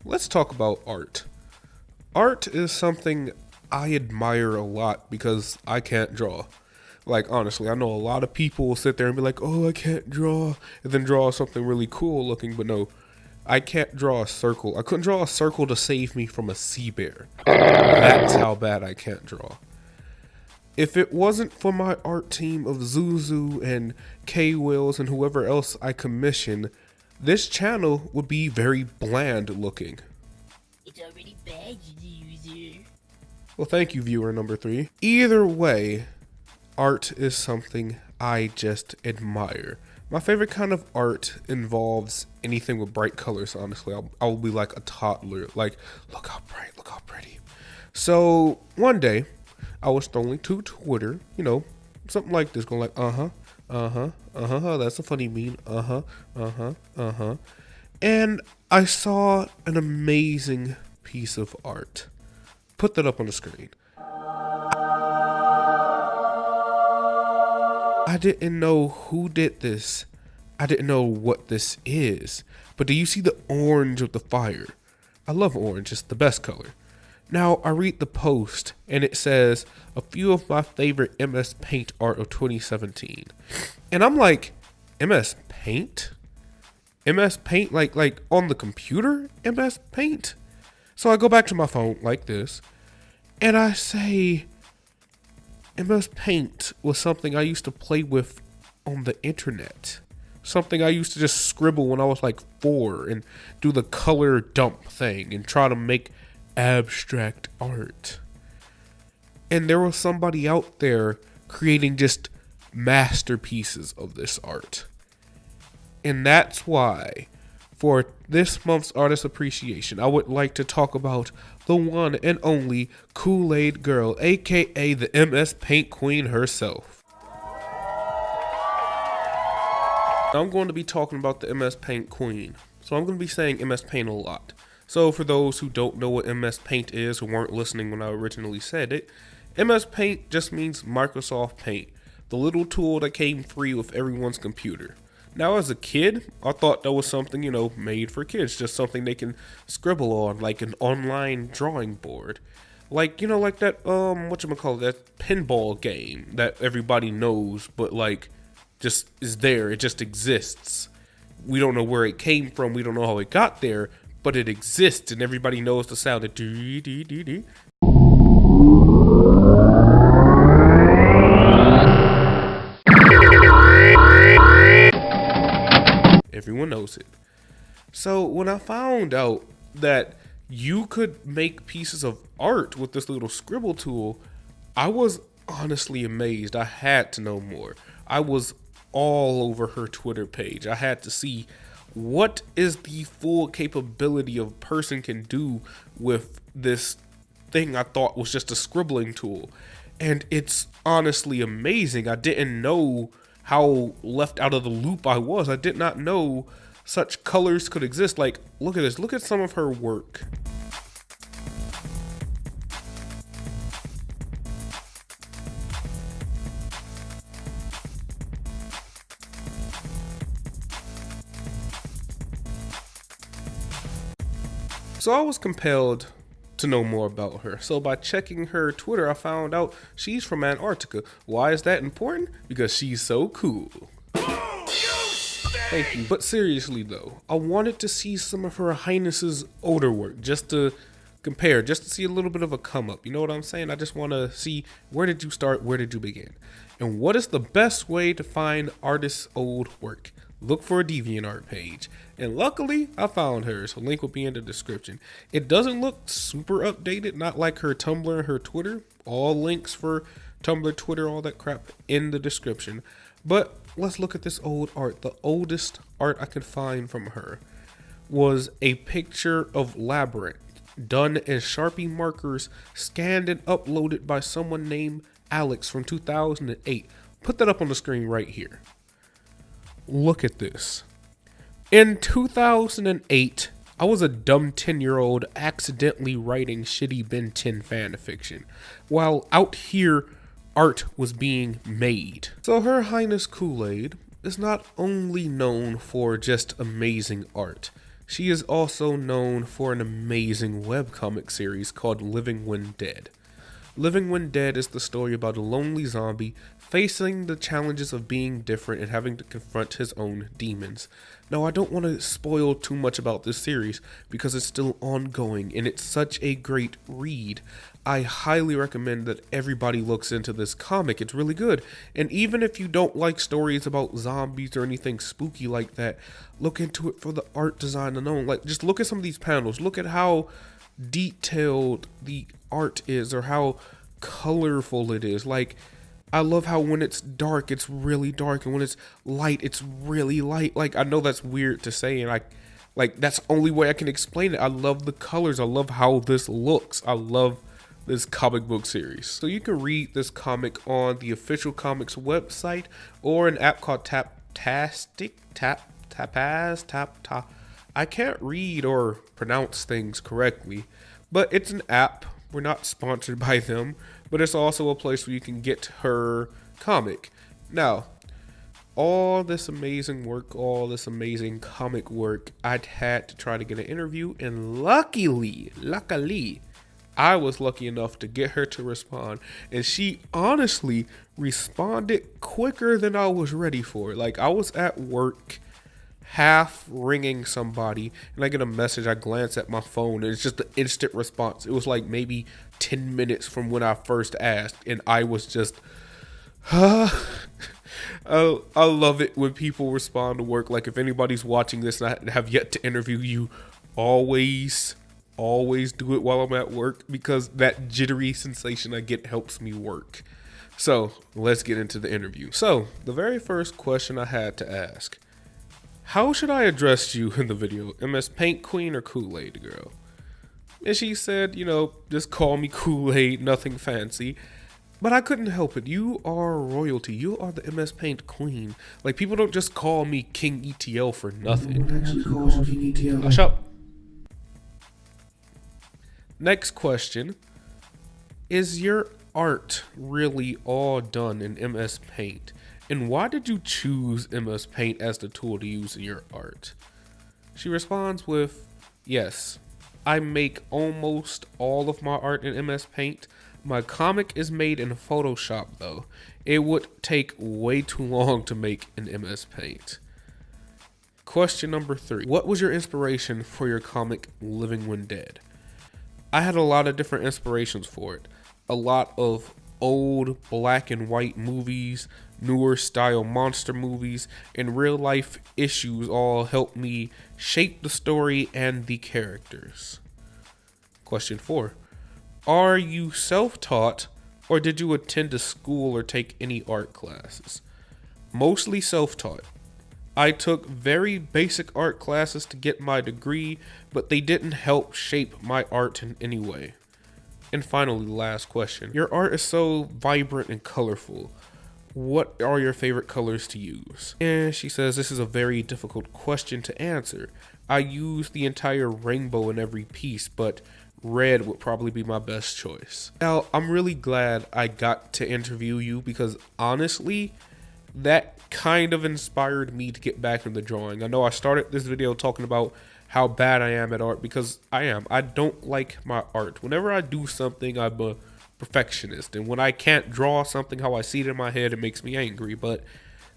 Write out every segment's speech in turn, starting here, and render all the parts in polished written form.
Let's talk about art. Art is something I admire a lot because I can't draw. Like, honestly, I know a lot of people will sit there and be like, oh, I can't draw, and then draw something really cool looking, but no, I can't draw a circle. I couldn't draw a circle to save me from a sea bear. That's how bad I can't draw. If it wasn't for my art team of Zuzu and K-Wills and whoever else I commission, this channel would be very bland looking. It's already bad, Zuzu. Well, thank you, viewer number 3. Either way, art is something I just admire. My favorite kind of art involves anything with bright colors, honestly. I'll be like a toddler, like, look how bright, look how pretty. So, one day, I was scrolling to Twitter, you know, something like this, going like, that's a funny meme, and I saw an amazing piece of art. Put that up on the screen. I didn't know who did this. I didn't know what this is. But do you see the orange of the fire? I love orange, it's the best color. Now, I read the post, and it says, a few of my favorite MsPaint art of 2017. And I'm like, MsPaint? MsPaint, like on the computer? MsPaint? So I go back to my phone like this, and I say, MsPaint was something I used to play with on the internet. Something I used to just scribble when I was like 4 and do the color dump thing and try to make abstract art. And there was somebody out there creating just masterpieces of this art. And that's why, for this month's Artist Appreciation, I would like to talk about the one and only Koolaid-girl, A.K.A. the MsPaint queen herself. I'm going to be talking about the MsPaint queen, so I'm going to be saying MsPaint a lot. So for those who don't know what MsPaint is, who weren't listening when I originally said it, MsPaint just means Microsoft Paint, the little tool that came free with everyone's computer. Now, as a kid, I thought that was something, you know, made for kids, just something they can scribble on, like an online drawing board. Like, you know, like that, that pinball game that everybody knows, but like, just is there, it just exists. We don't know where it came from, we don't know how it got there, but it exists, and everybody knows the sound of dee-dee-dee-dee. Everyone knows it. So when I found out that you could make pieces of art with this little scribble tool, I was honestly amazed. I had to know more. I was all over her Twitter page. I had to see what is the full capability a person can do with this thing I thought was just a scribbling tool. And it's honestly amazing. I didn't know how left out of the loop I was. I did not know such colors could exist. Like, look at this. Look at some of her work. So I was compelled to know more about her. So by checking her Twitter, I found out she's from Antarctica. Why is that important? Because she's so cool. Thank you. But seriously though, I wanted to see some of Her Highness's older work just to compare, just to see a little bit of a come up. You know what I'm saying? I just want to see, where did you start? Where did you begin? And what is the best way to find artists' old work? Look for a DeviantArt page. And luckily, I found her, so link will be in the description. It doesn't look super updated, not like her Tumblr and her Twitter. All links for Tumblr, Twitter, all that crap in the description. But let's look at this old art. The oldest art I could find from her was a picture of Labyrinth, done in Sharpie markers, scanned and uploaded by someone named Alex from 2008. Put that up on the screen right here. Look at this. In 2008, I was a dumb 10-year-old accidentally writing shitty Ben 10 fan fiction, while out here art was being made. So Her Highness Kool-Aid is not only known for just amazing art, she is also known for an amazing webcomic series called Living When Dead. Living When Dead is the story about a lonely zombie facing the challenges of being different and having to confront his own demons. Now, I don't want to spoil too much about this series because it's still ongoing and it's such a great read. I highly recommend that everybody looks into this comic. It's really good. And even if you don't like stories about zombies or anything spooky like that, look into it for the art design alone. Like, just look at some of these panels. Look at how detailed the art is or how colorful it is. Like, I love how when it's dark, it's really dark, and when it's light, it's really light. Like, I know that's weird to say, and like that's the only way I can explain it. I love the colors. I love how this looks. I love this comic book series. So you can read this comic on the official comics website or an app called Tapastic. I can't read or pronounce things correctly, but it's an app. We're not sponsored by them, but it's also a place where you can get her comic. Now, all this amazing work, all this amazing comic work, I'd had to try to get an interview, and luckily, I was lucky enough to get her to respond, and she honestly responded quicker than I was ready for. Like, I was at work half ringing somebody and I get a message. I glance at my phone and it's just an instant response. It was like maybe 10 minutes from when I first asked, and I was just I love it when people respond to work. Like, if anybody's watching this and I have yet to interview you, always do it while I'm at work, because that jittery sensation I get helps me work. So let's get into the interview. So the very first question I had to ask: how should I address you in the video? MsPaint Queen or Koolaid-girl? And she said, just call me Kool-Aid, nothing fancy. But I couldn't help it. You are royalty. You are the MsPaint Queen. Like, people don't just call me King ETL for nothing. Who actually calls you King ETL? Hush up. Next question. Is your art really all done in MsPaint? And why did you choose MsPaint as the tool to use in your art? She responds with, yes, I make almost all of my art in MsPaint. My comic is made in Photoshop though. It would take way too long to make in MsPaint. Question number 3. What was your inspiration for your comic Living When Dead? I had a lot of different inspirations for it. A lot of old black and white movies, newer style monster movies, and real life issues all helped me shape the story and the characters. Question 4. Are you self-taught, or did you attend a school or take any art classes? Mostly self-taught. I took very basic art classes to get my degree, but they didn't help shape my art in any way. And finally, the last question. Your art is so vibrant and colorful. What are your favorite colors to use? And she says, this is a very difficult question to answer. I use the entire rainbow in every piece, but red would probably be my best choice. Now, I'm really glad I got to interview you, because honestly, that kind of inspired me to get back into drawing. I know I started this video talking about how bad I am at art, because I am. I don't like my art. Whenever I do something, I'm a perfectionist, and when I can't draw something how I see it in my head, it makes me angry. But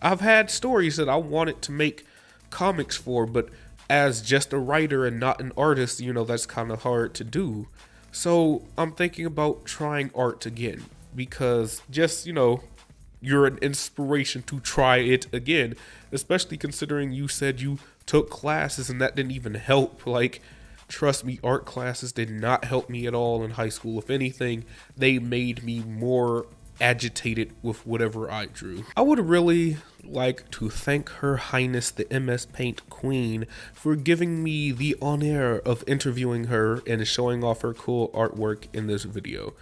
I've had stories that I wanted to make comics for, but as just a writer and not an artist, that's kind of hard to do. So I'm thinking about trying art again, because just, you're an inspiration to try it again, especially considering you said you took classes and that didn't even help. Like, trust me, art classes did not help me at all in high school. If anything, they made me more agitated with whatever I drew. I would really like to thank Her Highness the MsPaint Queen for giving me the honor of interviewing her and showing off her cool artwork in this video.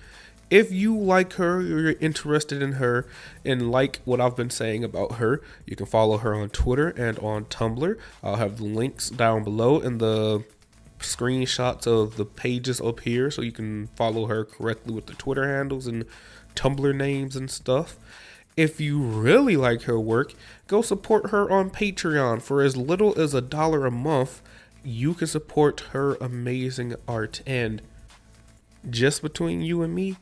If you like her, or you're interested in her and like what I've been saying about her, you can follow her on Twitter and on Tumblr. I'll have the links down below in the screenshots of the pages up here, so you can follow her correctly with the Twitter handles and Tumblr names and stuff. If you really like her work, go support her on Patreon. For as little as $1 a month, you can support her amazing art. And just between you and me,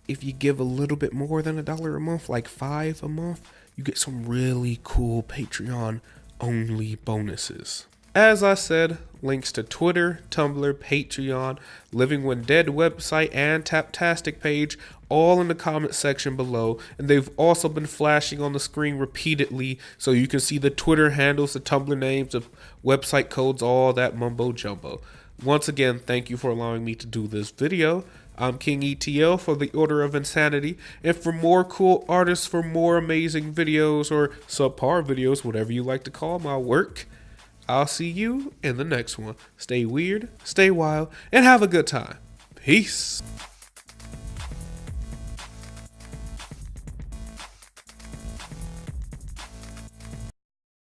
if you give a little bit more than $1 a month, like $5 a month, you get some really cool Patreon only bonuses. As I said, links to Twitter, Tumblr, Patreon, Living When Dead website, and Taptastic page, all in the comment section below. And they've also been flashing on the screen repeatedly, so you can see the Twitter handles, the Tumblr names, the website codes, all that mumbo jumbo. Once again, thank you for allowing me to do this video. I'm King ETL for the Order of Insanity, and for more cool artists, for more amazing videos, or subpar videos, whatever you like to call my work, I'll see you in the next one. Stay weird, stay wild, and have a good time. Peace.